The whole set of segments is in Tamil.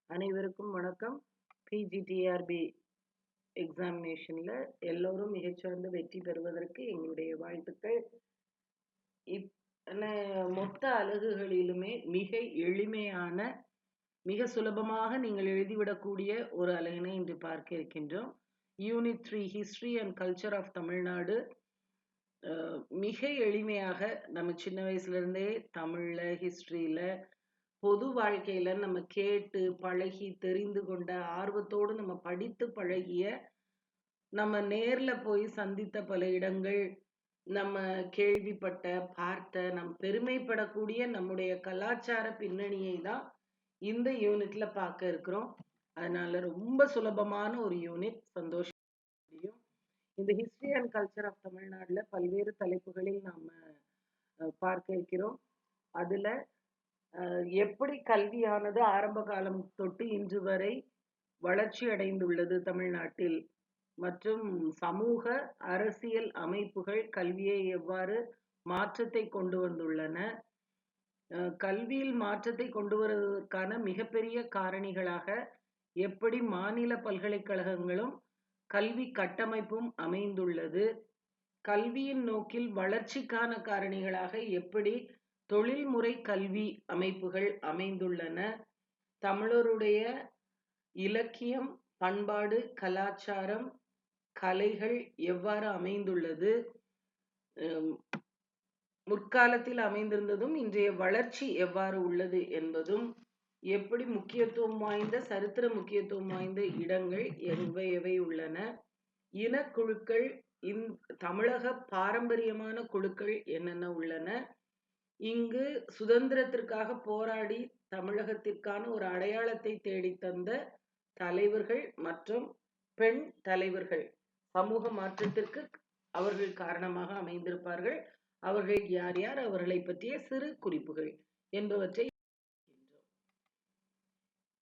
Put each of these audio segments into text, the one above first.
அனைவருக்கும் வணக்கம். பிஜிடிஆர்பி எக்ஸாமினேஷன்ல எல்லோரும் மிகச்சிறந்த வெற்றி பெறுவதற்கு எங்களுடைய வாழ்த்துக்கள். மொத்த அலகுகளிலுமே மிக எளிமையான, மிக சுலபமாக நீங்கள் எழுதிவிடக்கூடிய ஒரு அலகினை இன்று பார்க்க இருக்கின்றோம். Unit 3 history and culture of Tamil Nadu. மிக எளிமையாக நம்ம சின்ன வயசுல இருந்தே தமிழ்ல, ஹிஸ்டரியில, பொது வாழ்க்கையில நம்ம கேட்டு பழகி தெரிந்து கொண்ட ஆர்வத்தோடு நம்ம படித்து பழகிய, நம்ம நேர்ல போய் சந்தித்த பல இடங்கள், நம்ம கேள்விப்பட்ட, பார்த்த, நம் பெருமைப்படக்கூடிய நம்முடைய கலாச்சார பின்னணியை தான் இந்த யூனிட்ல பார்க்க இருக்கிறோம். அதனால ரொம்ப சுலபமான ஒரு யூனிட், சந்தோஷம். இந்த ஹிஸ்டரி அண்ட் கல்ச்சர் ஆஃப் தமிழ்நாடுல பல்வேறு தலைப்புகளில் நாம பார்க்க இருக்கிறோம். அதுல எப்படி கல்வியானது ஆரம்ப காலம் தொட்டு இன்று வரை வளர்ச்சி அடைந்துள்ளது தமிழ்நாட்டில், மற்றும் சமூக அரசியல் அமைப்புகள் கல்வியை எவ்வாறு மாற்றத்தை கொண்டு வந்துள்ளன, கல்வியில் மாற்றத்தை கொண்டு வருவதற்கான மிகப்பெரிய காரணிகளாக எப்படி மாநில பல்கலைக்கழகங்களும் கல்வி கட்டமைப்பும் அமைந்துள்ளது, கல்வியின் நோக்கில் வளர்ச்சிக்கான காரணிகளாக எப்படி தொழில்முறை கல்வி அமைப்புகள் அமைந்துள்ளன, தமிழருடைய இலக்கியம், பண்பாடு, கலாச்சாரம், கலைகள் எவ்வாறு அமைந்துள்ளது, முற்காலத்தில் அமைந்திருந்ததும் இன்றைய வளர்ச்சி எவ்வாறு உள்ளது என்பதும், எப்படி முக்கியத்துவம் வாய்ந்த, சரித்திர முக்கியத்துவம் வாய்ந்த இடங்கள் எவை உள்ளன, இனக்குழுக்கள், தமிழக பாரம்பரியமான குழுக்கள் என்னென்ன உள்ளன, இங்கு சுதந்திரத்திற்காக போராடி தமிழகத்திற்கான ஒரு அடையாளத்தை தேடி தந்த தலைவர்கள் மற்றும் பெண் தலைவர்கள், சமூக மாற்றத்திற்கு அவர்கள் காரணமாக அமைந்திருப்பார்கள். அவர்கள் யார் யார், அவர்களை பற்றிய சிறு குறிப்புகள் என்பவற்றை.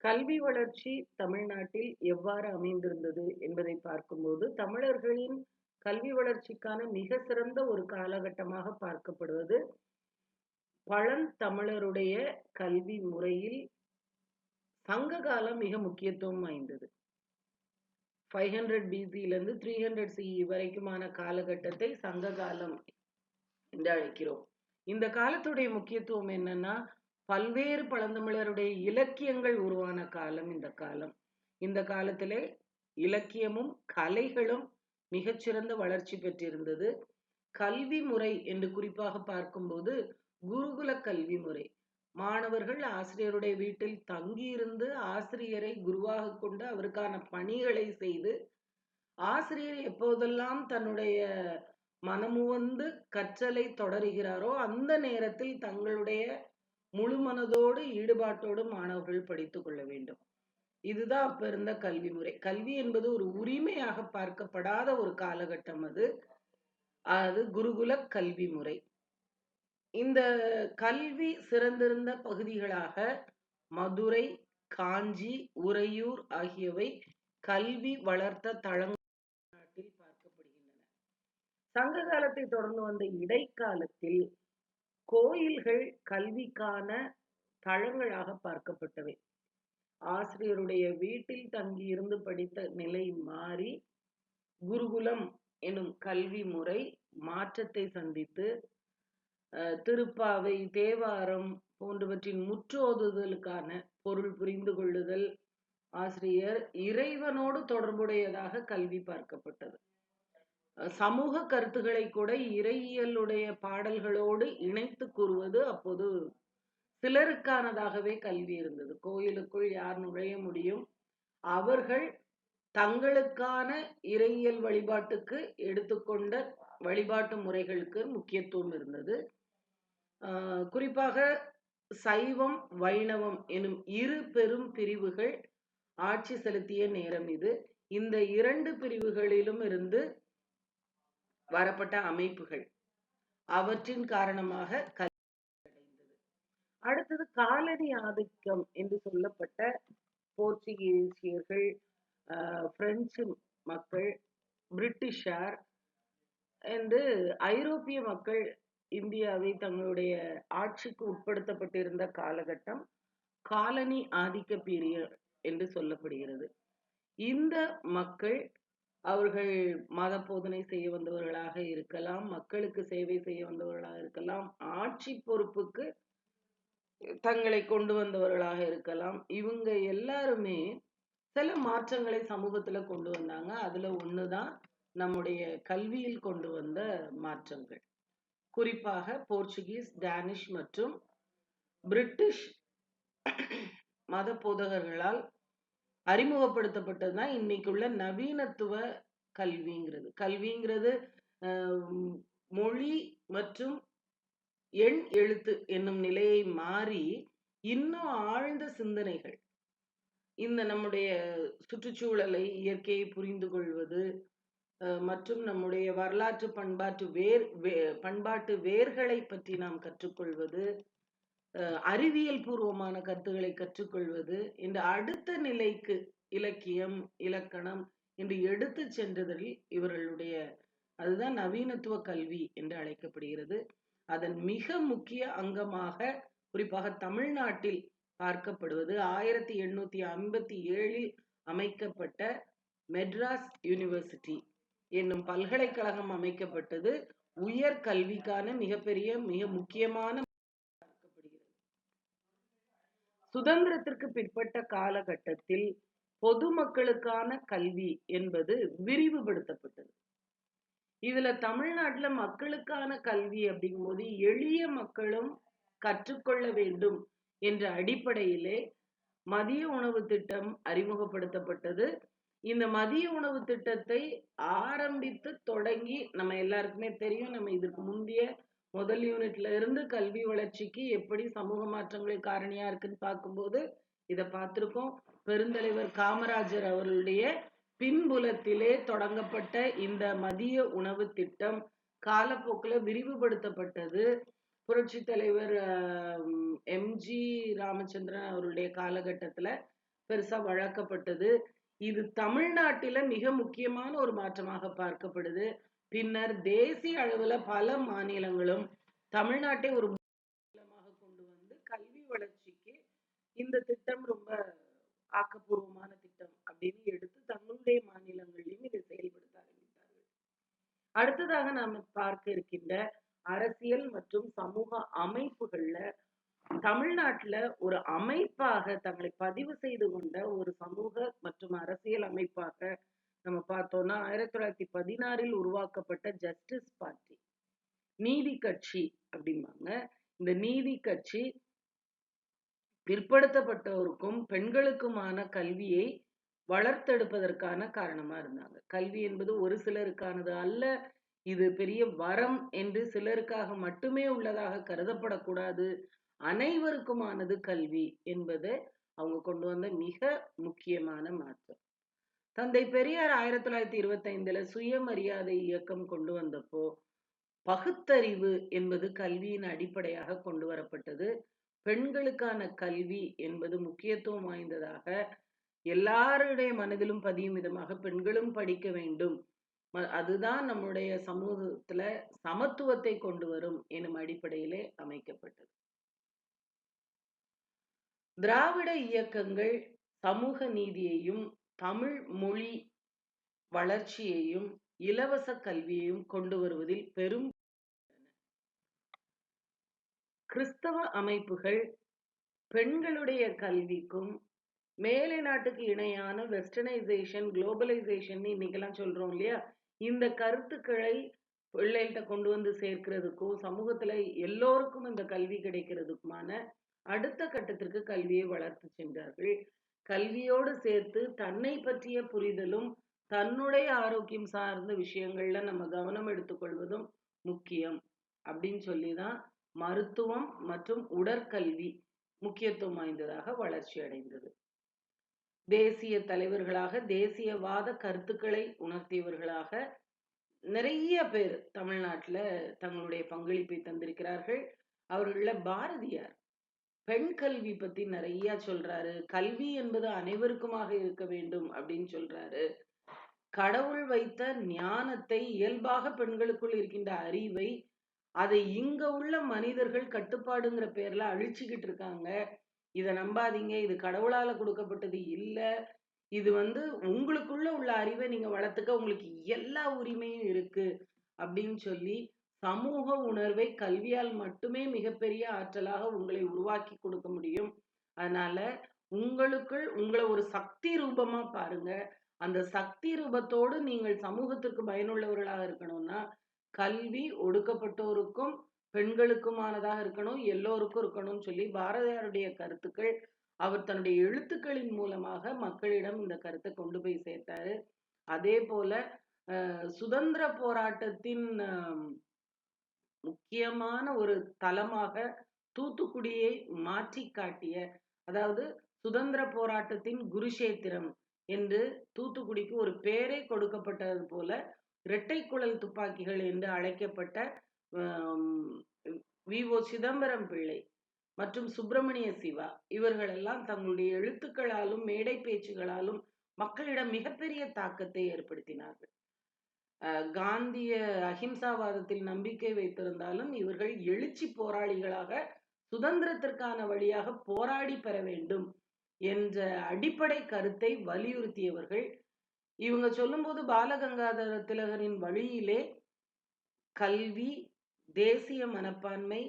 கல்வி வளர்ச்சி தமிழ்நாட்டில் எவ்வாறு அமைந்திருந்தது என்பதை பார்க்கும்போது, தமிழர்களின் கல்வி வளர்ச்சிக்கான மிக சிறந்த ஒரு காலகட்டமாக பார்க்கப்படுவது பழந்தமிழருடைய கல்வி முறையில் சங்க காலம் மிக முக்கியத்துவம் வாய்ந்தது. 500 BC-லிருந்து 300 CE வரைக்குமான காலகட்டத்தை சங்க காலம் என்று அழைக்கிறோம். இந்த காலத்துடைய முக்கியத்துவம் என்னன்னா, பல்வேறு பழந்தமிழருடைய இலக்கியங்கள் உருவான காலம் இந்த காலம். இந்த காலத்திலே இலக்கியமும் கலைகளும் மிகச்சிறந்த வளர்ச்சி பெற்றிருந்தது. கல்வி முறை என்று குறிப்பாக பார்க்கும்போது குருகுல கல்வி முறை, மாணவர்கள் ஆசிரியருடைய வீட்டில் தங்கியிருந்து ஆசிரியரை குருவாக கொண்டு அவருக்கான பணிகளை செய்து, ஆசிரியர் எப்போதெல்லாம் தன்னுடைய மனமுவந்து கற்றலை தொடருகிறாரோ அந்த நேரத்தில் தங்களுடைய முழு மனதோடு ஈடுபாட்டோடு மாணவர்கள் படித்துக் கொள்ள வேண்டும். இதுதான் அப்ப இருந்த கல்வி முறை. கல்வி என்பது ஒரு உரிமையாக பார்க்கப்படாத ஒரு காலகட்டம் அது குருகுல கல்வி முறை. இந்த கல்வி சிறந்திருந்த பகுதிகளாக மதுரை, காஞ்சி, உறையூர் ஆகியவை கல்வி வளர்த்த தளங்கள் நாட்டில் பார்க்கப்படுகின்றன. சங்க காலத்தை தொடர்ந்து வந்த இடைக்காலத்தில் கோயில்கள் கல்விக்கான தளங்களாக பார்க்கப்பட்டவை. ஆசிரியருடைய வீட்டில் தங்கியிருந்து படித்த நிலை மாறி குருகுலம் எனும் கல்வி முறை மாற்றத்தை சந்தித்து, திருப்பாவை, தேவாரம் போன்றவற்றின் முற்றோதுதலுக்கான பொருள் புரிந்து கொள்ளுதல், ஆசிரியர் இறைவனோடு தொடர்புடையதாக கல்வி பார்க்கப்பட்டது. சமூக கருத்துக்களை கூட இறையியலுடைய பாடல்களோடு இணைத்து கூறுவது அப்போது சிலருக்கானதாகவே கல்வி இருந்தது. கோயிலுக்குள் யார் நுழைய முடியும், அவர்கள் தங்களுக்கான இறையியல் வழிபாட்டுக்கு எடுத்துக்கொண்ட வழிபாட்டு முறைகளுக்கு முக்கியத்துவம் இருந்தது. குறிப்பாக சைவம், வைணவம் எனும் இரு பெரும் பிரிவுகள் ஆட்சி செலுத்திய நேரம் இது. இந்த இரண்டு பிரிவுகளிலும் இருந்து வரப்பட்ட அமைப்புகள், அவற்றின் காரணமாக கல்வி அடைந்தது. அடுத்தது காலனி ஆதிக்கம் என்று சொல்லப்பட்ட போர்ச்சுகீசியர்கள், பிரெஞ்சு மக்கள், பிரிட்டிஷார் என்று ஐரோப்பிய மக்கள் இந்தியாவை தங்களுடைய ஆட்சிக்கு உட்படுத்தப்பட்டிருந்த காலகட்டம் காலனி ஆதிக்க பீரியட் என்று சொல்லப்படுகிறது. இந்த மக்கள் அவர்கள் மத போதனை செய்ய வந்தவர்களாக இருக்கலாம், மக்களுக்கு சேவை செய்ய வந்தவர்களாக இருக்கலாம், ஆட்சி பொறுப்புக்கு தங்களை கொண்டு வந்தவர்களாக இருக்கலாம். இவங்க எல்லாருமே சில மாற்றங்களை சமூகத்துல கொண்டு வந்தாங்க. அதுல ஒண்ணுதான் நம்முடைய கல்வியில் கொண்டு வந்த மாற்றங்கள். குறிப்பாக போர்ச்சுகீஸ், டேனிஷ் மற்றும் பிரிட்டிஷ் மத போதகர்களால் அறிமுகப்படுத்தப்பட்டதுதான் இன்னைக்குள்ள நவீனத்துவ கல்விங்கிறது. கல்விங்கிறது மொழி மற்றும் எண் எழுத்து என்னும் நிலையை மாறி இன்னும் ஆழ்ந்த சிந்தனைகள், இந்த நம்முடைய சுற்றுச்சூழலை, இயற்கையை புரிந்து கொள்வது மற்றும் நம்முடைய வரலாற்று பண்பாட்டு வேர்களை பற்றி நாம் கற்றுக்கொள்வது, அறிவியல் பூர்வமான கருத்துக்களை கற்றுக்கொள்வது, இந்த அடுத்த நிலைக்கு இலக்கியம், இலக்கணம் என்று எடுத்து சென்றதில் இவர்களுடைய அதுதான் நவீனத்துவ கல்வி என்று அழைக்கப்படுகிறது. அதன் மிக முக்கிய அங்கமாக குறிப்பாக தமிழ்நாட்டில் பார்க்கப்படுவது 1857 அமைக்கப்பட்ட மெட்ராஸ் யூனிவர்சிட்டி என்னும் பல்கலைக்கழகம் அமைக்கப்பட்டது. உயர் கல்விக்கான மிக முக்கியமான சுதந்திரத்திற்கு பிற்பட்ட காலகட்டத்தில் பொதுமக்களுக்கான கல்வி என்பது விரிவுபடுத்தப்பட்டது. இதுல தமிழ்நாட்டுல மக்களுக்கான கல்வி அப்படிங்கும்போது எளிய மக்களும் கற்றுக்கொள்ள வேண்டும் என்ற அடிப்படையிலே மதிய உணவு திட்டம் அறிமுகப்படுத்தப்பட்டது. இந்த மதிய உணவு திட்டத்தை ஆரம்பித்து தொடங்கி நம்ம எல்லாருக்குமே தெரியும். நம்ம இதற்கு முந்தைய முதல் யூனிட்ல இருந்து கல்வி வளர்ச்சிக்கு எப்படி சமூக மாற்றங்கள் காரணியா இருக்குன்னு பார்க்கும்போது இதை பார்த்திருக்கோம். பெருந்தலைவர் காமராஜர் அவர்களுடைய பின்புலத்திலே தொடங்கப்பட்ட இந்த மதிய உணவு திட்டம் காலப்போக்கில் விரிவுபடுத்தப்பட்டது. புரட்சி தலைவர் எம்ஜி ராமச்சந்திரன் அவருடைய காலகட்டத்துல பெருசா வளர்க்கப்பட்டது. இது தமிழ்நாட்டில மிக முக்கியமான ஒரு மாற்றமாக பார்க்கப்படுது. பின்னர் தேசிய அளவுல பல மாநிலங்களும் தமிழ்நாட்டை ஒரு மாநிலமாக கொண்டு வந்து கல்வி வளர்ச்சிக்கு இந்த திட்டம் ரொம்ப ஆக்கப்பூர்வமான திட்டம் அப்படின்னு எடுத்து தங்களுடைய மாநிலங்களிலும் இதை செயல்படுத்த ஆரம்பித்தார்கள். அடுத்ததாக நாம பார்க்க இருக்கின்ற அரசியல் மற்றும் சமூக அமைப்புகள்ல தமிழ்நாட்டுல ஒரு அமைப்பாக தங்களை பதிவு செய்து கொண்ட ஒரு சமூக மற்றும் அரசியல் அமைப்பாக நம்ம பார்த்தோம்னா 1916 உருவாக்கப்பட்ட ஜஸ்டிஸ் பார்ட்டி, நீதி கட்சி அப்படிம்பாங்க. இந்த நீதி கட்சி பிற்படுத்தப்பட்டோருக்கும் பெண்களுக்குமான கல்வியை வளர்த்தெடுப்பதற்கான காரணமா இருந்தாங்க. கல்வி என்பது ஒரு சிலருக்கானது அல்ல, இது பெரிய வரம் என்று சிலருக்காக மட்டுமே உள்ளதாக கருதப்படக்கூடாது, அனைவருக்குமானது கல்வி என்பது அவங்க கொண்டு வந்த மிக முக்கியமான மாற்றம். தந்தை பெரியார் 1925 சுயமரியாதை இயக்கம் கொண்டு வந்தப்போ பகுத்தறிவு என்பது கல்வியின் அடிப்படையாக கொண்டு வரப்பட்டது. பெண்களுக்கான கல்வி என்பது முக்கியத்துவம் வாய்ந்ததாக எல்லாருடைய மனதிலும் பதியும் விதமாக பெண்களும் படிக்க வேண்டும், அதுதான் நம்முடைய சமூகத்துல சமத்துவத்தை கொண்டு வரும் எனும் அடிப்படையிலே அமைக்கப்பட்டது. திராவிட இயக்கங்கள் சமூக நீதியையும் தமிழ் மொழி வளர்ச்சியையும் இலவச கல்வியையும் கொண்டு வருவதில் பெரும் கிறிஸ்தவ அமைப்புகள் பெண்களுடைய கல்விக்கும் மேலை நாட்டுக்கு இணையான வெஸ்டர்னைசேஷன், குளோபலைசேஷன் இன்னைக்கெல்லாம் சொல்றோம் இல்லையா, இந்த கருத்துக்களை பிள்ளைகிட்ட கொண்டு வந்து சேர்க்கிறதுக்கும் சமூகத்துல எல்லோருக்கும் இந்த கல்வி கிடைக்கிறதுக்குமான அடுத்த கட்டத்திற்கு கல்வியை வளர்த்து சென்றார்கள். கல்வியோடு சேர்த்து தன்னை பற்றிய புரிதலும் தன்னுடைய ஆரோக்கியம் சார்ந்த விஷயங்கள்ல நம்ம கவனம் எடுத்துக்கொள்வதும் முக்கியம் அப்படின்னு சொல்லிதான் மருத்துவம் மற்றும் உடற்கல்வி முக்கியத்துவம் வாய்ந்ததாக வளர்ச்சி அடைந்தது. தேசிய தலைவர்களாக தேசியவாத கருத்துக்களை உணர்த்தியவர்களாக நிறைய பேர் தமிழ்நாட்டுல தங்களுடைய பங்களிப்பை தந்திருக்கிறார்கள். அவர்கள பாரதியார் பெண் கல்வி பத்தி நிறைய சொல்றாரு. கல்வி என்பது அனைவருக்குமாக இருக்க வேண்டும் அப்படின்னு சொல்றாரு. கடவுள் வைத்த ஞானத்தை, இயல்பாக பெண்களுக்குள் இருக்கின்ற அறிவை, அதை இங்க உள்ள மனிதர்கள் கட்டுப்பாடுங்கிற பேர்ல அழிச்சுக்கிட்டு இருக்காங்க. இத நம்பாதீங்க. இது கடவுளால குடுக்கப்பட்டது இல்ல. இது உங்களுக்குள்ள உள்ள அறிவை நீங்க வளர்த்துக்க உங்களுக்கு எல்லா உரிமையும் இருக்கு. அப்படின்னு சொல்லி சமூக உணர்வை கல்வியால் மட்டுமே மிகப்பெரிய ஆற்றலாக உங்களை உருவாக்கி கொடுக்க முடியும். அதனால உங்களுக்குள் உங்கள ஒரு சக்தி ரூபமா பாருங்க. அந்த சக்தி ரூபத்தோடு நீங்கள் சமூகத்திற்கு பயனுள்ளவர்களாக இருக்கணும்னா, கல்வி ஒடுக்கப்பட்டோருக்கும், பெண்களுக்குமானதாக இருக்கணும், எல்லோருக்கும் இருக்கணும்னு சொல்லி பாரதியாருடைய கருத்துக்கள் அவர் தன்னுடைய எழுத்துக்களின் மூலமாக மக்களிடம் இந்த கருத்தை கொண்டு போய் சேர்த்தாரு. அதே போல சுதந்திர போராட்டத்தின் முக்கியமான ஒரு தளமாக தூத்துக்குடியை மாற்றி காட்டிய, அதாவது சுதந்திர போராட்டத்தின் குருஷேத்திரம் என்று தூத்துக்குடிக்கு ஒரு பேரே கொடுக்கப்பட்டது போல, இரட்டை குழல் துப்பாக்கிகள் என்று அழைக்கப்பட்ட வி.ஓ. சிதம்பரம் பிள்ளை மற்றும் சுப்பிரமணிய சிவா இவர்கள் எல்லாம் தங்களுடைய எழுத்துக்களாலும் மேடை பேச்சுகளாலும் மக்களிடம் மிகப்பெரிய தாக்கத்தை ஏற்படுத்தினார்கள். காந்திய அஹிம்சாவாதத்தில் நம்பிக்கை வைத்திருந்தாலும் இவர்கள் எழுச்சி போராளிகளாக சுதந்திரத்திற்கான வழியாக போராடி பெற வேண்டும் என்ற அடிப்படை கருத்தை வலியுறுத்தியவர்கள். இவங்க சொல்லும்போது பாலகங்காதர திலகரின் வழியிலே கல்வி, தேசிய மனப்பான்மை,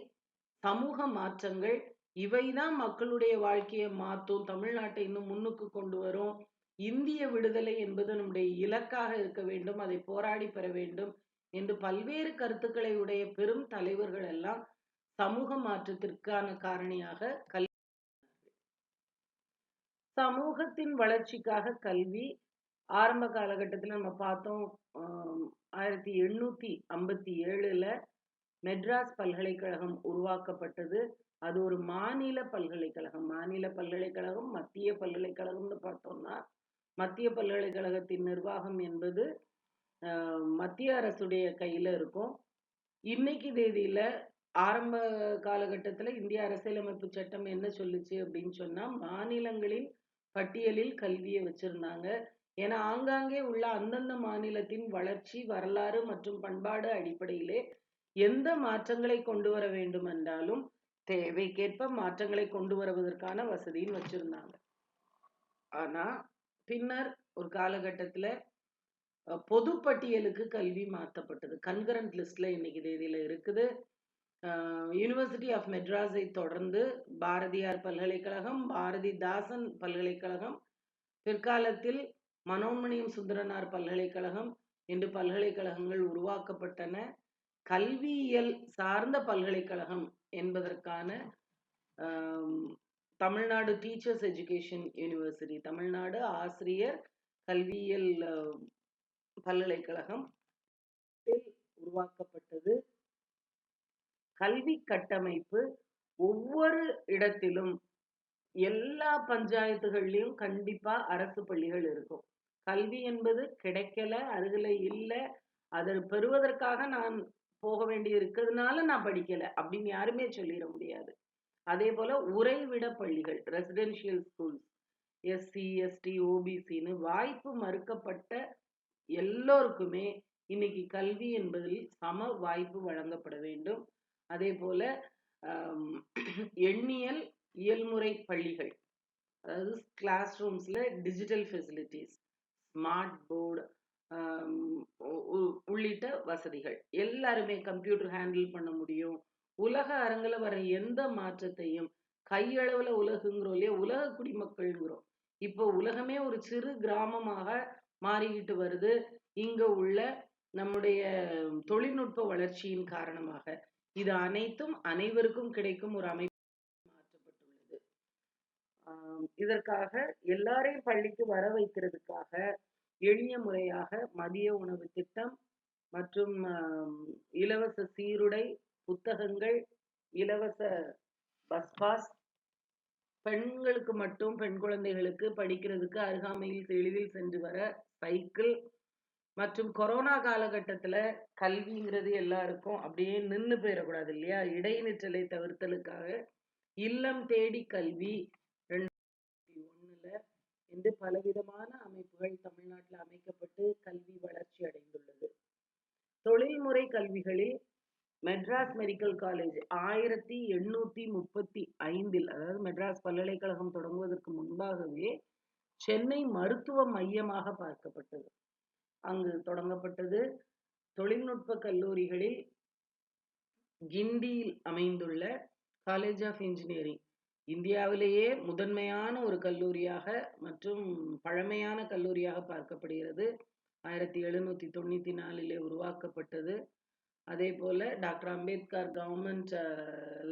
சமூக மாற்றங்கள் இவைதான் மக்களுடைய வாழ்க்கையை மாற்றும், தமிழ்நாட்டை இன்னும் முன்னுக்கு கொண்டு வரும், இந்திய விடுதலை என்பது நம்முடைய இலக்காக இருக்க வேண்டும், அதை போராடி பெற வேண்டும் என்று பல்வேறு கருத்துக்களை உடைய பெரும் தலைவர்கள் எல்லாம் சமூக மாற்றத்திற்கான காரணியாக கல்வி. சமூகத்தின் வளர்ச்சிக்காக கல்வி ஆரம்ப காலகட்டத்தில் நம்ம பார்த்தோம். 1857ல மெட்ராஸ் பல்கலைக்கழகம் உருவாக்கப்பட்டது. அது ஒரு மாநில பல்கலைக்கழகம். மாநில பல்கலைக்கழகம், மத்திய பல்கலைக்கழகம்னு பார்த்தோம்னா, மத்திய பல்கலைக்கழகத்தின் நிர்வாகம் என்பது மத்திய அரசுடைய கையில இருக்கும். இன்னைக்கு தேதியில ஆரம்ப காலகட்டத்துல இந்திய அரசியலமைப்பு சட்டம் என்ன சொல்லுச்சு அப்படின்னு சொன்னா, மாநிலங்களின் பட்டியலில் கல்வியை வச்சிருந்தாங்க. ஏன்னா ஆங்காங்கே உள்ள அந்தந்த மாநிலத்தின் வளர்ச்சி, வரலாறு மற்றும் பண்பாடு அடிப்படையிலே எந்த மாற்றங்களை கொண்டு வர வேண்டும் என்றாலும் தேவைக்கேற்ப மாற்றங்களை கொண்டு வருவதற்கான வசதியும் வச்சிருந்தாங்க. ஆனா பின்னர் ஒரு காலகட்டத்துல பொது பட்டியலுக்கு கல்வி மாற்றப்பட்டது. கன்கரண்ட் லிஸ்ட்ல இன்னைக்கு தேதியில இருக்குது. யூனிவர்சிட்டி ஆஃப் மெட்ராஸை தொடர்ந்து பாரதியார் பல்கலைக்கழகம், பாரதிதாசன் பல்கலைக்கழகம், பிற்காலத்தில் மனோன்மணியம் சுந்தரனார் பல்கலைக்கழகம் என்று பல்கலைக்கழகங்கள் உருவாக்கப்பட்டன. கல்வியியல் சார்ந்த பல்கலைக்கழகம் என்பதற்கான Tamil Nadu teachers education university, Tamil Nadu ஆசிரியர் கல்வியியல் பல்கலைக்கழகம் உருவாக்கப்பட்டது. கல்வி கட்டமைப்பு ஒவ்வொரு இடத்திலும் எல்லா பஞ்சாயத்துகள்லயும் கண்டிப்பா அரசு பள்ளிகள் இருக்கும். கல்வி என்பது கிடைக்கல, அருகில இல்ல, அதை பெறுவதற்காக நான் போக வேண்டி இருக்கிறதுனால நான் படிக்கல அப்படின்னு யாருமே சொல்லிட முடியாது. அதே போல உறைவிட பள்ளிகள், ரெசிடென்ஷியல் ஸ்கூல்ஸ், எஸ்சி, எஸ்டி, ஓபிசின்னு வாய்ப்பு மறுக்கப்பட்ட எல்லோருக்குமே இன்னைக்கு கல்வி என்பதில் சம வாய்ப்பு வழங்கப்பட வேண்டும். அதே போல எண்ணியல் இயல்முறை பள்ளிகள், அதாவது கிளாஸ் ரூம்ஸ்ல டிஜிட்டல் ஃபெசிலிட்டிஸ், ஸ்மார்ட் போர்டு உள்ளிட்ட வசதிகள், எல்லாருமே கம்ப்யூட்டர் ஹேண்டில் பண்ண முடியும். உலக அரங்கில் வர எந்த மாற்றத்தையும் கையளவுல உலகுங்கிறோம் இல்லையா, உலக குடிமக்கள்ங்கிறோம். இப்போ உலகமே ஒரு சிறு கிராமமாக மாறிக்கிட்டு வருது. இங்க உள்ள நம்முடைய தொழில்நுட்ப வளர்ச்சியின் காரணமாக இது அனைத்தும் அனைவருக்கும் கிடைக்கும் ஒரு அமைப்பு மாற்றப்பட்டுள்ளது. இதற்காக எல்லாரையும் பள்ளிக்கு வர வைக்கிறதுக்காக எளிய முறையாக மதிய உணவு திட்டம் மற்றும் இலவச சீருடை, புத்தகங்கள், இலவச பஸ் பாஸ், பெண்களுக்கு மட்டும், பெண் குழந்தைகளுக்கு படிக்கிறதுக்கு அருகாமையில் எளிதில் சென்று வர சைக்கிள், மற்றும் கொரோனா காலகட்டத்துல கல்விங்கிறது எல்லாருக்கும் அப்படியே நின்று போயிடக்கூடாது இல்லையா, இடைநிற்றலை தவிர்த்தலுக்காக இல்லம் தேடி கல்வி 2001 என்று பலவிதமான அமைப்புகள் தமிழ்நாட்டில் அமைக்கப்பட்டு கல்வி வளர்ச்சி அடைந்துள்ளது. தொழில்முறை கல்விகளில் மெட்ராஸ் மெடிக்கல் காலேஜ் 1835, அதாவது மெட்ராஸ் பல்கலைக்கழகம் தொடங்குவதற்கு முன்பாகவே சென்னை மருத்துவ மையமாக பார்க்கப்பட்டது. அங்கு தொடங்கப்பட்டது. தொழில்நுட்ப கல்லூரிகளில் கிண்டியில் அமைந்துள்ள காலேஜ் ஆஃப் இன்ஜினியரிங் இந்தியாவிலேயே முதன்மையான ஒரு கல்லூரியாக மற்றும் பழமையான கல்லூரியாக பார்க்கப்படுகிறது. 1794 உருவாக்கப்பட்டது. அதே போல டாக்டர் அம்பேத்கர் கவர்மெண்ட்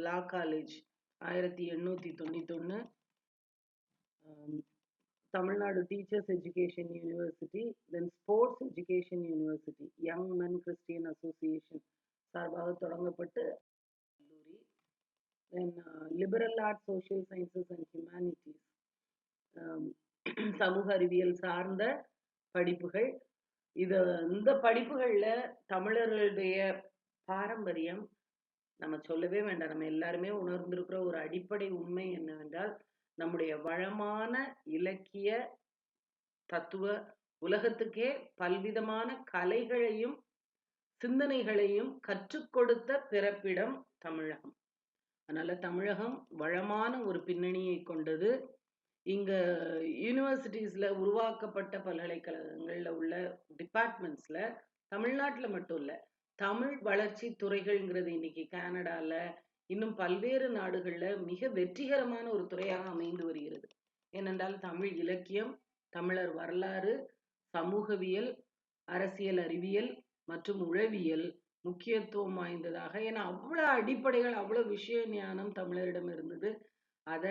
லா college 1891, Tamil Nadu teachers education university, தென் ஸ்போர்ட்ஸ் எஜுகேஷன் யூனிவர்சிட்டி, யங் மென் கிறிஸ்டியன் அசோசியேஷன் சார்பாக தொடங்கப்பட்டு கல்லூரி. தென் liberal arts, social sciences and humanities, சமூக அறிவியல் சார்ந்த படிப்புகள். இந்த படிப்புகள்ல தமிழர்களுடைய பாரம்பரியம் நம்ம சொல்லவே வேண்டாம். நம்ம எல்லாருமே உணர்ந்திருக்கிற ஒரு அடிப்படை உண்மை என்னவென்றால், நம்முடைய வளமான இலக்கிய தத்துவ உலகத்துக்கே பல்விதமான கலைகளையும் சிந்தனைகளையும் கற்றுக் கொடுத்த பிறப்பிடம் தமிழகம். அதனால தமிழகம் வளமான ஒரு பின்னணியை கொண்டது. இங்க யூனிவர்சிட்டிஸ்ல உருவாக்கப்பட்ட பல்கலைக்கழகங்கள்ல உள்ள டிபார்ட்மெண்ட்ஸ்ல தமிழ்நாட்டுல மட்டும் இல்ல, தமிழ் வளர்ச்சி துறைகள்ங்கிறது இன்னைக்கு கனடால இன்னும் பல்வேறு நாடுகள்ல மிக வெற்றிகரமான ஒரு துறையாக அமைந்து வருகிறது. ஏனென்றால் தமிழ் இலக்கியம், தமிழர் வரலாறு, சமூகவியல், அரசியல் அறிவியல் மற்றும் உளவியல் முக்கியத்துவம் வாய்ந்ததாக, ஏன்னா அவ்வளவு அடிப்படைகள், அவ்வளவு விஷய ஞானம் தமிழரிடம் இருந்தது. அத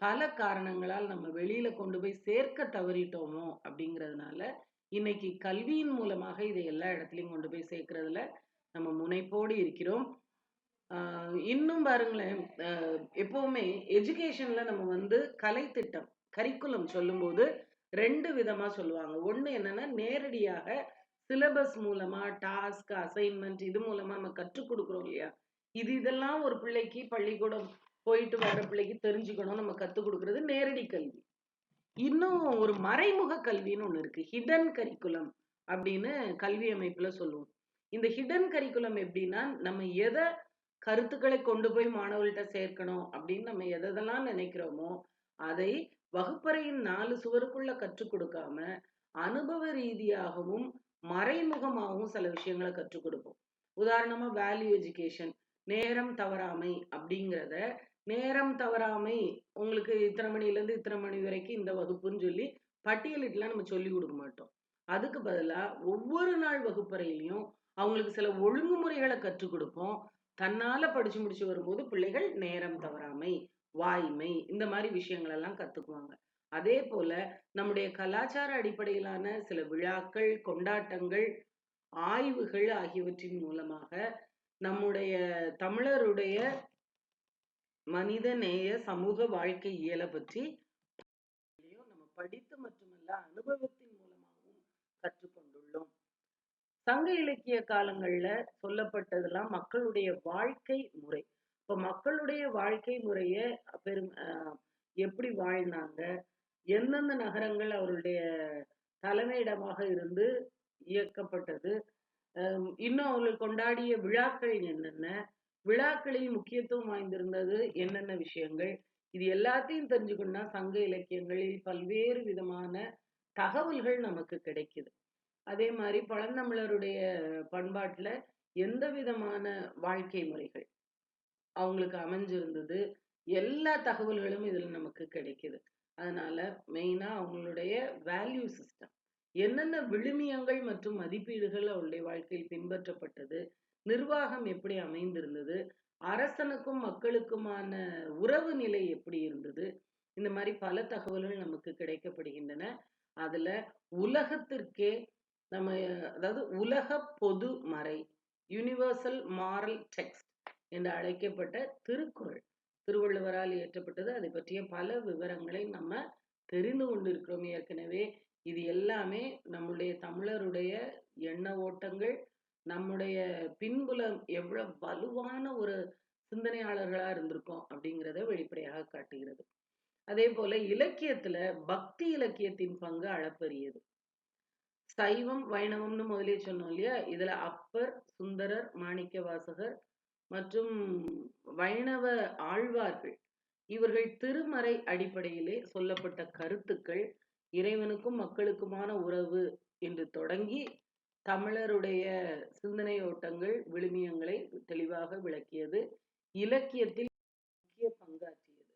பல காரணங்களால் நம்ம வெளியில கொண்டு போய் சேர்க்க தவறிட்டோமோ அப்படிங்கிறதுனால இன்னைக்கு கல்வியின் மூலமாக இதை எல்லா இடத்துலையும் கொண்டு போய் சேர்க்கறதுல நம்ம முனைப்போடு இருக்கிறோம். இன்னும் பாருங்களேன், எப்பவுமே எஜுகேஷன்ல நம்ம கலை திட்டம், கரிக்குலம் சொல்லும்போது 2 விதமா சொல்லுவாங்க. ஒண்ணு என்னன்னா, நேரடியாக சிலபஸ் மூலமா டாஸ்க் அசைன்மெண்ட் இது மூலமா நம்ம கற்றுக் கொடுக்குறோம் இல்லையா, இதெல்லாம் ஒரு பிள்ளைக்கு பள்ளிக்கூடம் போயிட்டு வர பிள்ளைக்கு தெரிஞ்சுக்கணும் நம்ம கத்துக் கொடுக்கறது நேரடி கல்வி. இன்னும் ஒரு மறைமுக கல்வின்னு ஒண்ணு இருக்கு, ஹிடன் கரிக்குலம் அப்படின்னு கல்வி அமைப்புல சொல்லுவோம். இந்த ஹிடன் கரிக்குலம் எப்படின்னா, நம்ம எதை கருத்துக்களை கொண்டு போய் மாணவர்கள்ட்ட சேர்க்கணும் அப்படின்னு நம்ம எதெல்லாம் நினைக்கிறோமோ அதை வகுப்பறையின் 4 சுவருக்குள்ள கற்றுக் கொடுக்காம அனுபவ ரீதியாகவும் மறைமுகமாகவும் சில விஷயங்களை கற்றுக் கொடுப்போம். உதாரணமா வேல்யூ எஜுகேஷன், நேரம் தவறாமை அப்படிங்கிறத, நேரம் தவறாமை உங்களுக்கு இத்தனை மணில இருந்து இத்தனை மணி வரைக்கும் இந்த வகுப்புன்னு சொல்லி பட்டியலிட்டுலாம் நம்ம சொல்லி கொடுக்க மாட்டோம். அதுக்கு பதிலா ஒவ்வொரு நாள் வகுப்பறையிலையும் அவங்களுக்கு சில ஒழுங்குமுறைகளை கற்றுக் கொடுப்போம். தன்னால படிச்சு முடிச்சு வரும்போது பிள்ளைகள் நேரம் தவறாமை, வாய்மை, இந்த மாதிரி விஷயங்கள் எல்லாம் கத்துக்குவாங்க. அதே போல நம்முடைய கலாச்சார அடிப்படையிலான சில விழாக்கள், கொண்டாட்டங்கள், ஆய்வுகள் ஆகியவற்றின் மூலமாக நம்முடைய தமிழருடைய மனித நேய சமூக வாழ்க்கை இயலை பற்றி நம்ம படித்து மட்டுமல்ல அனுபவத்தின் மூலமாகவும் கற்றுக்கொண்டுள்ளோம். சங்க இலக்கிய காலங்கள்ல சொல்லப்பட்டதெல்லாம் மக்களுடைய வாழ்க்கை முறை. இப்ப மக்களுடைய வாழ்க்கை முறைய எப்படி வாழ்ந்தாங்க, எந்தெந்த நகரங்கள் அவருடைய தலைமையிடமாக இருந்து இயக்கப்பட்டது, இன்னும் அவர்கள் கொண்டாடிய விழாக்கள் என்னென்ன, விழாக்களில் முக்கியத்துவம் வாய்ந்திருந்தது என்னென்ன விஷயங்கள், இது எல்லாத்தையும் தெரிஞ்சுக்கணும்னா சங்க இலக்கியங்களில் பல்வேறு விதமான தகவல்கள் நமக்கு கிடைக்குது. அதே மாதிரி பழந்தமிழருடைய பண்பாட்டுல எந்த விதமான வாழ்க்கை முறைகள் அவங்களுக்கு அமைஞ்சிருந்தது, எல்லா தகவல்களும் இதுல நமக்கு கிடைக்குது. அதனால மெயினா அவங்களுடைய வேல்யூ சிஸ்டம், என்னென்ன விழுமியங்கள் மற்றும் மதிப்பீடுகள் அவருடைய வாழ்க்கையில் பின்பற்றப்பட்டது, நிர்வாகம் எப்படி அமைந்திருந்தது, அரசனுக்கும் மக்களுக்குமான உறவு நிலை எப்படி இருந்தது, இந்த மாதிரி பல தகவல்கள் நமக்கு கிடைக்கப்படுகின்றன. அதுல உலகத்திற்கே நம்ம, அதாவது உலக பொது மறை, யூனிவர்சல் மாரல் டெக்ஸ்ட் என்று அழைக்கப்பட்ட திருக்குறள் திருவள்ளுவரால் இயற்றப்பட்டது. அதை பற்றிய பல விவரங்களை நம்ம தெரிந்து கொண்டிருக்கிறோம் ஏற்கனவே. இது எல்லாமே நம்முடைய தமிழருடைய எண்ண ஓட்டங்கள், நம்முடைய பின்புலம் எவ்வளவு வலுவான ஒரு சிந்தனையாளர்களா இருந்திருக்கோம் அப்படிங்கிறத வெளிப்படையாக காட்டுகிறது. அதே போல இலக்கியத்துல பக்தி இலக்கியத்தின் பங்கு அளப்பரியது. சைவம் வைணவம்னு முதலே சொன்னோம் இல்லையா, இதுல அப்பர், சுந்தரர், மாணிக்க வாசகர், மற்றும் வைணவ ஆழ்வார்கள் இவர்கள் திருமறை அடிப்படையிலே சொல்லப்பட்ட கருத்துக்கள் இறைவனுக்கும் மக்களுக்குமான உறவு என்று தொடங்கி தமிழருடைய சிந்தனை ஓட்டங்கள் விழுமியங்களை தெளிவாக விளக்கியது. இலக்கியத்தில் முக்கிய பங்காற்றியது.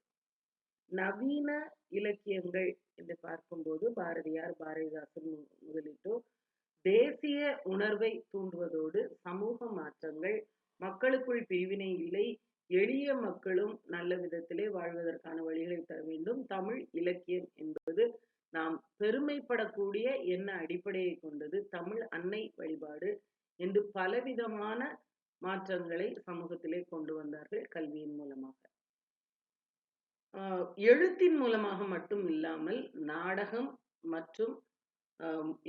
நவீன இலக்கியங்கள் என்று பார்க்கும்போது பாரதியார், பாரதிதாசன் முதலிட்டோர் தேசிய உணர்வை தூண்டுவதோடு சமூக மாற்றங்கள், மக்களுக்குள் பிரிவினை இல்லை, எளிய மக்களும் நல்ல விதத்திலே வாழ்வதற்கான வழிகளை தர வேண்டும். தமிழ் இலக்கியம் என்பது நாம் பெருமைப்படக்கூடிய என்ன அடிப்படையை கொண்டது, தமிழ் அன்னை வழிபாடு என்று பலவிதமான மாற்றங்களை சமூகத்திலே கொண்டு வந்தார்கள் கல்வியின் மூலமாக. எழுத்தின் மூலமாக மட்டும் இல்லாமல் நாடகம் மற்றும்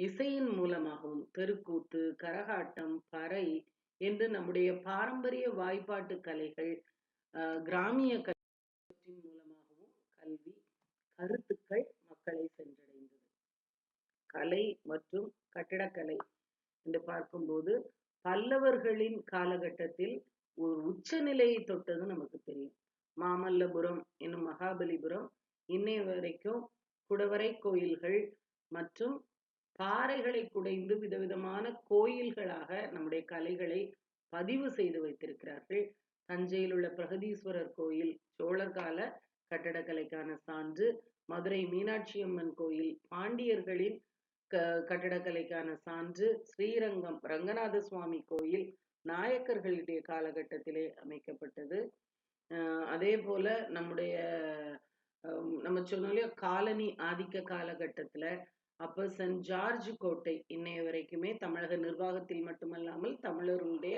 இசையின் மூலமாகவும் தெருக்கூத்து, கரகாட்டம், பறை என்று நம்முடைய பாரம்பரிய வாய்ப்பாட்டு கலைகள், கிராமிய கலையின் மூலமாகவும் கல்வி கருத்துக்கள் மக்களை சென்றடைந்தது. கலை மற்றும் கட்டிடக்கலை என்று பார்க்கும்போது பல்லவர்களின் காலகட்டத்தில் ஒரு உச்ச நிலையை தொட்டது நமக்கு தெரியும். மாமல்லபுரம் என்னும் மகாபலிபுரம் இன்னைய வரைக்கும் குடவரை கோயில்கள் மற்றும் பாறைகளை குடைந்து விதவிதமான கோயில்களாக நம்முடைய கலைகளை பதிவு செய்து வைத்திருக்கிறார்கள். தஞ்சையில் உள்ள பிரகதீஸ்வரர் கோயில் சோழர் கால கட்டடக்கலைக்கான சான்று, மதுரை மீனாட்சி அம்மன் கோயில் பாண்டியர்களின் கட்டடக்கலைக்கான சான்று, ஸ்ரீரங்கம் ரங்கநாத சுவாமி கோயில் நாயக்கர்களுடைய காலகட்டத்திலே அமைக்கப்பட்டது. அதே போல நம்முடைய நம்ம சொன்னாலே காலனி ஆதிக்க காலகட்டத்துல அப்ப சென்ட் ஜார்ஜ் கோட்டை இன்னைய வரைக்குமே தமிழக நிர்வாகத்தில் மட்டுமல்லாமல் தமிழர்களுடைய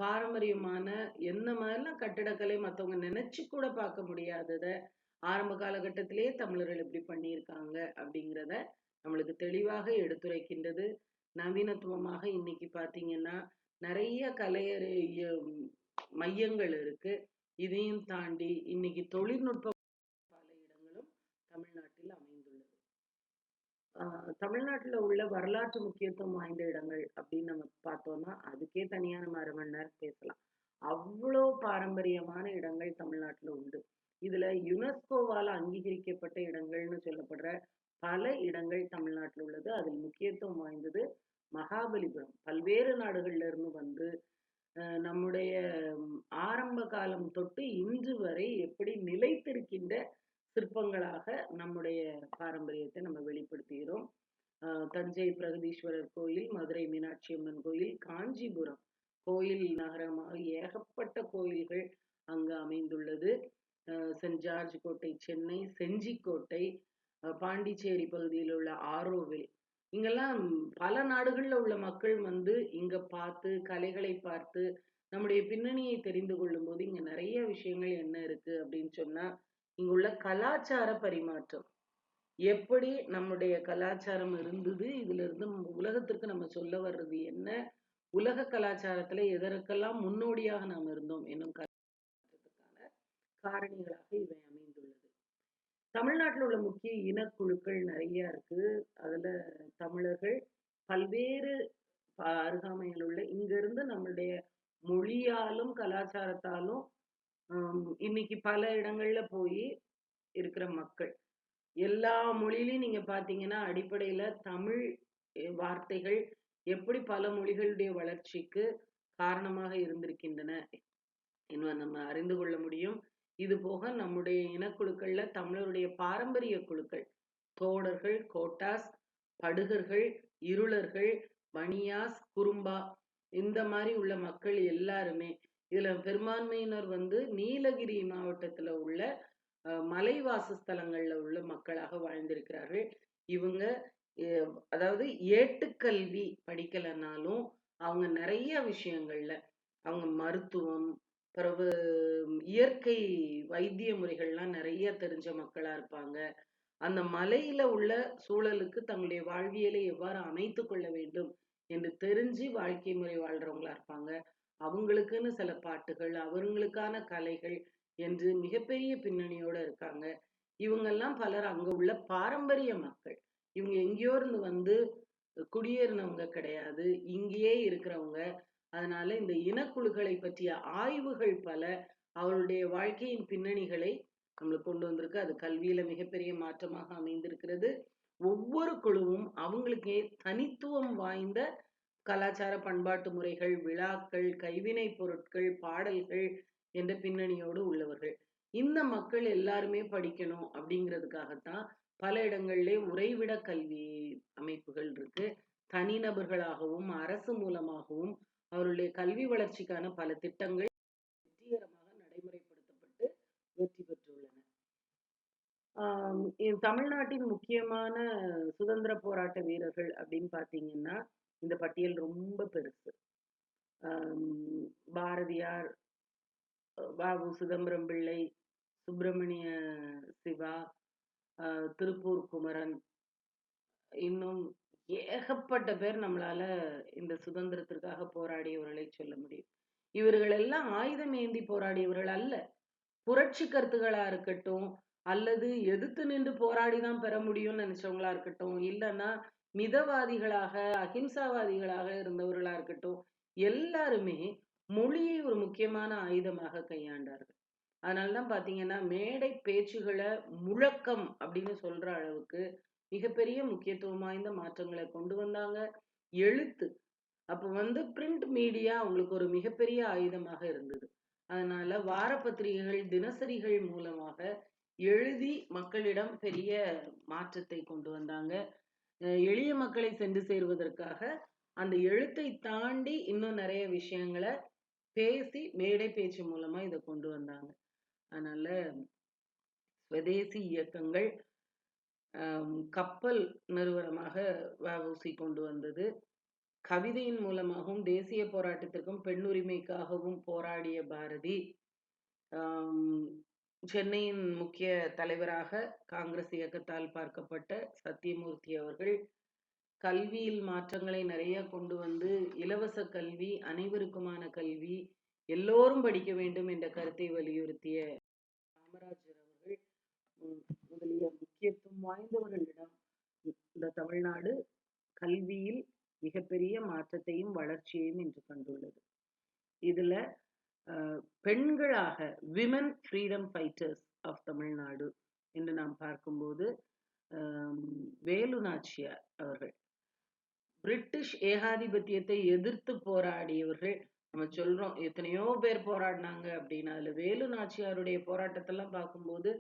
பாரம்பரியமான என்ன மாதிரிலாம் கட்டிடக்கலை மற்றவங்க நினைச்சு கூட பார்க்க முடியாதத ஆரம்ப காலகட்டத்திலேயே தமிழர்கள் எப்படி பண்ணியிருக்காங்க அப்படிங்கிறத நம்மளுக்கு தெளிவாக எடுத்துரைக்கின்றது. நவீனத்துவமாக இன்னைக்கு பார்த்தீங்கன்னா நிறைய கலையறை மையங்கள் இருக்கு. இதையும் தாண்டி இன்னைக்கு தொழில்நுட்ப பல இடங்களும் தமிழ்நாட்டில் அமைந்துள்ளது. தமிழ்நாட்டில் உள்ள வரலாற்று முக்கியத்துவம் வாய்ந்த இடங்கள் அப்படின்னு நம்ம பார்த்தோம்னா அதுக்கே தனியா நம்ம அரை மணி நேரம் பேசலாம். அவ்வளோ பாரம்பரியமான இடங்கள் தமிழ்நாட்டில் உண்டு. இதுல யுனெஸ்கோவால் அங்கீகரிக்கப்பட்ட இடங்கள்னு சொல்லப்படுற பல இடங்கள் தமிழ்நாட்டில் உள்ளது. அதில் முக்கியத்துவம் வாய்ந்தது மகாபலிபுரம். பல்வேறு நாடுகள்ல இருந்து வந்து நம்முடைய ஆரம்ப காலம் தொட்டு இன்று வரை எப்படி நிலைத்திருக்கின்ற சிற்பங்களாக நம்முடைய பாரம்பரியத்தை நம்ம வெளிப்படுத்துகிறோம். தஞ்சை பிரகதீஸ்வரர் கோயில், மதுரை மீனாட்சி அம்மன் கோயில், காஞ்சிபுரம் கோயில் நகரமாக ஏகப்பட்ட கோயில்கள் அங்கு அமைந்துள்ளது. சென்ட் ஜார்ஜ் கோட்டை சென்னை, செஞ்சிக்கோட்டை, பாண்டிச்சேரி பகுதியில் உள்ள ஆரோவில், இங்கெல்லாம் பல நாடுகள்ல உள்ள மக்கள் வந்து இங்க பார்த்து கலைகளை பார்த்து நம்முடைய பின்னணியை தெரிந்து கொள்ளும் போது இங்க நிறைய விஷயங்கள் என்ன இருக்கு அப்படின்னு சொன்னா இங்குள்ள கலாச்சார பரிமாற்றம், எப்படி நம்முடைய கலாச்சாரம் இருந்தது, இதுல இருந்து உலகத்திற்கு நம்ம சொல்ல வர்றது என்ன, உலக கலாச்சாரத்துல எதற்கெல்லாம் முன்னோடியாக நாம் இருந்தோம் என்னும் கலாச்சாரத்துக்கான காரணிகளாக இவை அமைந்துள்ளது. தமிழ்நாட்டில் உள்ள முக்கிய இனக்குழுக்கள் நிறைய இருக்கு. அதுல தமிழர்கள் பல்வேறு அருகாமையில் உள்ள இங்கிருந்து நம்மளுடைய மொழியாலும் கலாச்சாரத்தாலும் இன்னைக்கு பல இடங்கள்ல போய் இருக்கிற மக்கள். எல்லா மொழியிலையும் நீங்க பாத்தீங்கன்னா அடிப்படையில தமிழ் வார்த்தைகள் எப்படி பல மொழிகளுடைய வளர்ச்சிக்கு காரணமாக இருந்திருக்கின்றன என்று நம்ம அறிந்து கொள்ள முடியும். இது போக நம்முடைய இனக்குழுக்கள்ல தமிழருடைய பாரம்பரிய குழுக்கள் தோடர்கள், கோட்டாஸ், படுகர்கள், இருளர்கள், பனியாஸ், குறும்பா இந்த மாதிரி உள்ள மக்கள் எல்லாருமே இதுல பெரும்பான்மையினர் வந்து நீலகிரி மாவட்டத்துல உள்ள மலை வாசஸ்தலங்கள்ல உள்ள மக்களாக வாழ்ந்திருக்கிறார்கள். இவங்க அதாவது ஏட்டுக்கல்வி படிக்கலைன்னாலும் அவங்க நிறைய விஷயங்கள்ல அவங்க மருத்துவம் பிறகு இயற்கை வைத்திய முறைகள்லாம் நிறைய தெரிஞ்ச மக்களா இருப்பாங்க. அந்த மலையில உள்ள சூழலுக்கு தங்களுடைய வாழ்வியலை எவ்வாறு அமைத்து கொள்ள வேண்டும் என்று தெரிஞ்சு வாழ்க்கை முறை வாழ்றவங்களா இருப்பாங்க. அவங்களுக்குன்னு சில பாட்டுகள், அவங்களுக்கான கலைகள் என்று மிகப்பெரிய பின்னணியோட இருக்காங்க. இவங்கெல்லாம் பலர் அங்க உள்ள பாரம்பரிய மக்கள். இவங்க எங்கேயோ இருந்து வந்து குடியேறினவங்க கிடையாது, இங்கேயே இருக்கிறவங்க. அதனால இந்த இனக்குழுக்களை பற்றிய ஆய்வுகள் பல, அவருடைய வாழ்க்கையின் பின்னணிகளை நம்மளுக்கு கொண்டு வந்திருக்கு. அது கல்வியில மிகப்பெரிய மாற்றமாக அமைந்திருக்கிறது. ஒவ்வொரு குழுவும் அவங்களுக்கே தனித்துவம் வாய்ந்த கலாச்சார பண்பாட்டு முறைகள், விழாக்கள், கைவினை பொருட்கள், பாடல்கள் என்ற பின்னணியோடு உள்ளவர்கள். இந்த மக்கள் எல்லாருமே படிக்கணும் அப்படிங்கிறதுக்காகத்தான் பல இடங்களிலே உறைவிட கல்வி அமைப்புகள் இருக்கு. தனிநபர்களாகவும் அரசு மூலமாகவும் அவருடைய கல்வி வளர்ச்சிக்கான பல திட்டங்கள் வெற்றிகரமாக நடைமுறைப்படுத்தப்பட்டு வெற்றி பெற்றுள்ளன. தமிழ்நாட்டின் முக்கியமான சுதந்திர போராட்ட வீரர்கள் அப்படின்னு பார்த்தீங்கன்னா, இந்த பட்டியல் ரொம்ப பெருசு. பாரதியார், வ.உ. சிதம்பரம் பிள்ளை, சுப்பிரமணிய சிவா, திருப்பூர் குமரன், இன்னும் ஏகப்பட்ட பேர் நம்மளால இந்த சுதந்திரத்திற்காக போராடியவர்களை சொல்ல முடியும். இவர்கள் எல்லாம் ஆயுதம் ஏந்தி போராடியவர்கள் அல்ல. புரட்சி கருத்துகளா இருக்கட்டும், அல்லது எதிர்த்து நின்று போராடிதான் பெற முடியும்னு நினைச்சவங்களா இருக்கட்டும், இல்லைன்னா மிதவாதிகளாக அகிம்சாவாதிகளாக இருந்தவர்களா இருக்கட்டும், எல்லாருமே மொழியை ஒரு முக்கியமான ஆயுதமாக கையாண்டார்கள். அதனாலதான் பாத்தீங்கன்னா மேடை பேச்சுகளை முழக்கம் அப்படின்னு சொல்ற அளவுக்கு மிகப்பெரிய முக்கியத்துவம் வாய்ந்த மாற்றங்களை கொண்டு வந்தாங்க. எழுத்து அப்ப பிரிண்ட் மீடியா அவங்களுக்கு ஒரு மிகப்பெரிய ஆயுதமாக இருந்தது. அதனால வார பத்திரிகைகள், தினசரிகள் மூலமாக எழுதி மக்களிடம் பெரிய மாற்றத்தை கொண்டு வந்தாங்க. எளிய மக்களை சென்று சேருவதற்காக அந்த எழுத்தை தாண்டி இன்னும் நிறைய விஷயங்களை பேசி மேடை பேச்சு மூலமா இதை கொண்டு வந்தாங்க. அதனால சுதேசி இயக்கங்கள் கப்பல் நிறுவனமாக வ.உ.சி கொண்டு வந்தது. கவிதையின் மூலமாகவும் தேசிய போராட்டத்திற்கும் பெண் உரிமைக்காகவும் போராடிய பாரதி, சென்னையின் முக்கிய தலைவராக காங்கிரஸ் இயக்கத்தால் பார்க்கப்பட்ட சத்தியமூர்த்தி அவர்கள் கல்வியில் மாற்றங்களை நிறைய கொண்டு வந்து இலவச கல்வி, அனைவருக்குமான கல்வி, எல்லோரும் படிக்க வேண்டும் என்ற கருத்தை வலியுறுத்திய காமராஜர் அவர்கள் முதலிய முக்கியத்துவம் வாய்ந்தவர்களிடம் இந்த தமிழ்நாடு கல்வியில் மிகப்பெரிய மாற்றத்தையும் வளர்ச்சியையும் இன்று கண்டுள்ளது. இதுல பெண்களாக women freedom fighters of Tamil Nadu என்று நாம் பார்க்கும்போது வேலு நாச்சியார் அவர்கள் பிரிட்டிஷ் ஏகாதிபத்தியத்தை எதிர்த்து போராடியவர்கள். நம்ம சொல்றோம் எத்தனையோ பேர் போராடினாங்க அப்படின்னு. அதுல வேலு நாச்சியாருடைய போராட்டத்தெல்லாம் பார்க்கும்போது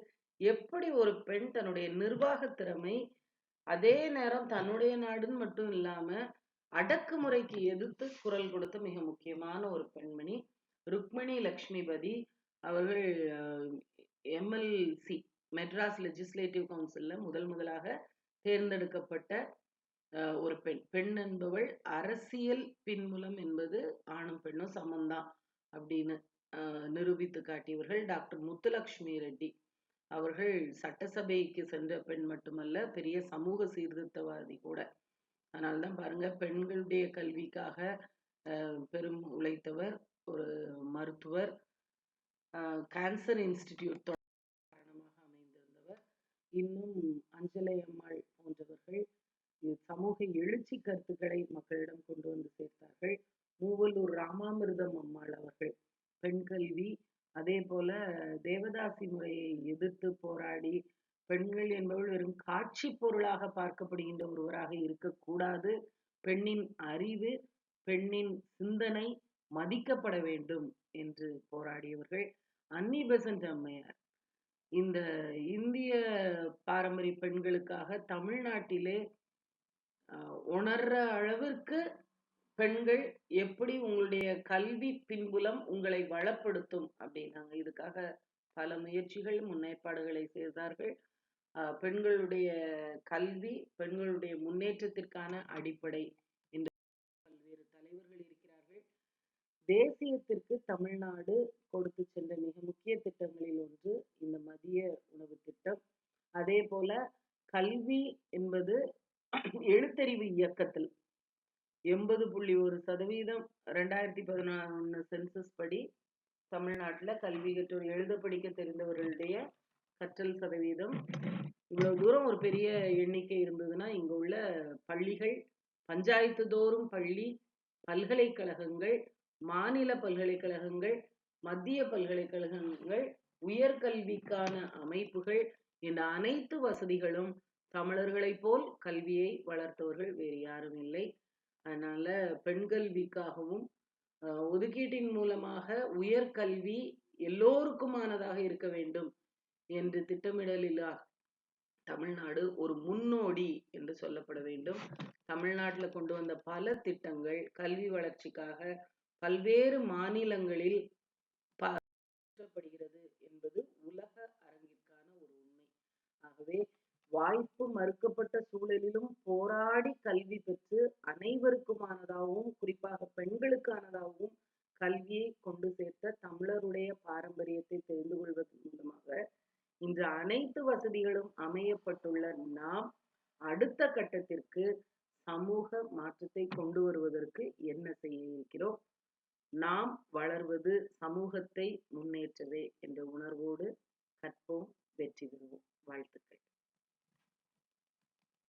எப்படி ஒரு பெண் தன்னுடைய நிர்வாக திறமை, அதே நேரம் தன்னுடைய நாடுன்னு மட்டும் இல்லாம அடக்குமுறைக்கு எதிர்த்து குரல் கொடுத்த மிக முக்கியமான ஒரு பெண்மணி ருக்மணி லக்ஷ்மிபதி அவர்கள். எம்எல்சி மெட்ராஸ் லெஜிஸ்லேட்டிவ் கவுன்சில்ல முதலாக தேர்ந்தெடுக்கப்பட்ட ஒரு பெண் என்பவள் அரசியல் பின்புலம் என்பது ஆணும் பெண்ணும் சமந்தான் அப்படின்னு நிரூபித்து காட்டியவர்கள் டாக்டர் முத்துலட்சுமி ரெட்டி அவர்கள். சட்டசபைக்கு சென்ற பெண் மட்டுமல்ல, பெரிய சமூக சீர்திருத்தவாதி கூட. அதனால்தான் பாருங்க, பெண்களுடைய கல்விக்காக பெரும் உழைத்தவர், ஒரு மருத்துவர், கேன்சர் இன்ஸ்டிடியூட் காரணமாக அமைந்திருந்தவர். இன்னும் அஞ்சலை அம்மாள் போன்றவர்கள் சமூக எழுச்சி கருத்துக்களை மக்களிடம் கொண்டு வந்து சேர்த்தார்கள். மூவலூர் ராமாமிர்தம் அம்மாள் அவர்கள் பெண் கல்வி, அதே போல தேவதாசி முறையை எதிர்த்து போராடி பெண்கள் என்பவள் வெறும் காட்சி பொருளாக பார்க்கப்படுகின்ற ஒருவராக இருக்கக்கூடாது, பெண்ணின் அறிவு, பெண்ணின் சிந்தனை மதிக்கப்பட வேண்டும் என்று போராடியவர்கள். அன்னி பெசன்ட் அம்மையார் இந்த இந்திய பாரம்பரிய பெண்களுக்காக தமிழ்நாட்டிலே உணர்ற அளவிற்கு பெண்கள் எப்படி உங்களுடைய கல்வி பின்புலம் உங்களை வளப்படுத்தும் அப்படின்னாங்க. இதுக்காக பல முயற்சிகள், முன்னேற்பாடுகளை செய்தார்கள். பெண்களுடைய கல்வி பெண்களுடைய முன்னேற்றத்திற்கான அடிப்படை என்று பல்வேறு தலைவர்கள் இருக்கிறார்கள். தேசியத்திற்கு தமிழ்நாடு கொடுத்து சென்ற மிக முக்கிய திட்டங்களில் ஒன்று இந்த மதிய உணவு திட்டம். அதே போல கல்வி என்பது எழுத்தறிவு இயக்கத்தில் 80.1% 2011 சென்சஸ் படி தமிழ்நாட்டுல கல்வி கற்றோர் எழுத படிக்க தெரிந்தவர்களுடைய கற்றல் சதவீதம் இவ்வளவு தூரம் ஒரு பெரிய எண்ணிக்கை இருந்ததுன்னா, இங்க உள்ள பள்ளிகள் பஞ்சாயத்து தோறும் பள்ளி, பல்கலைக்கழகங்கள், மாநில பல்கலைக்கழகங்கள், மத்திய பல்கலைக்கழகங்கள், உயர்கல்விக்கான அமைப்புகள், இந்த அனைத்து வசதிகளும் தமிழர்களைப் போல் கல்வியை வளர்த்தவர்கள் வேறு யாரும் இல்லை. அதனால பெண் கல்விக்காகவும் ஒதுக்கீட்டின் மூலமாக உயர்கல்வி எல்லோருக்குமானதாக இருக்க வேண்டும் என்று திட்டமிடலில் தமிழ்நாடு ஒரு முன்னோடி என்று சொல்லப்பட வேண்டும். தமிழ்நாட்டில் கொண்டு வந்த பல திட்டங்கள் கல்வி வளர்ச்சிக்காக பல்வேறு மாநிலங்களில் படுகிறது என்பது உலக அரங்கிற்கான ஒரு உண்மை. ஆகவே வாய்ப்பு மறுக்கப்பட்ட சூழலிலும் போராடி கல்வி பெற்று அனைவருக்குமானதாகவும் குறிப்பாக பெண்களுக்கானதாகவும் கல்வியை கொண்டு சேர்த்த தமிழருடைய பாரம்பரியத்தை தெரிந்து கொள்வதன் மூலமாக இன்று அனைத்து வசதிகளும் அமையப்பட்டுள்ள நாம் அடுத்த கட்டத்திற்கு சமூக மாற்றத்தை கொண்டு வருவதற்கு என்ன செய்ய இருக்கிறோம்? நாம் வளர்வது சமூகத்தை முன்னேற்றவே என்ற உணர்வோடு கற்போம், வெற்றி பெறுவோம்.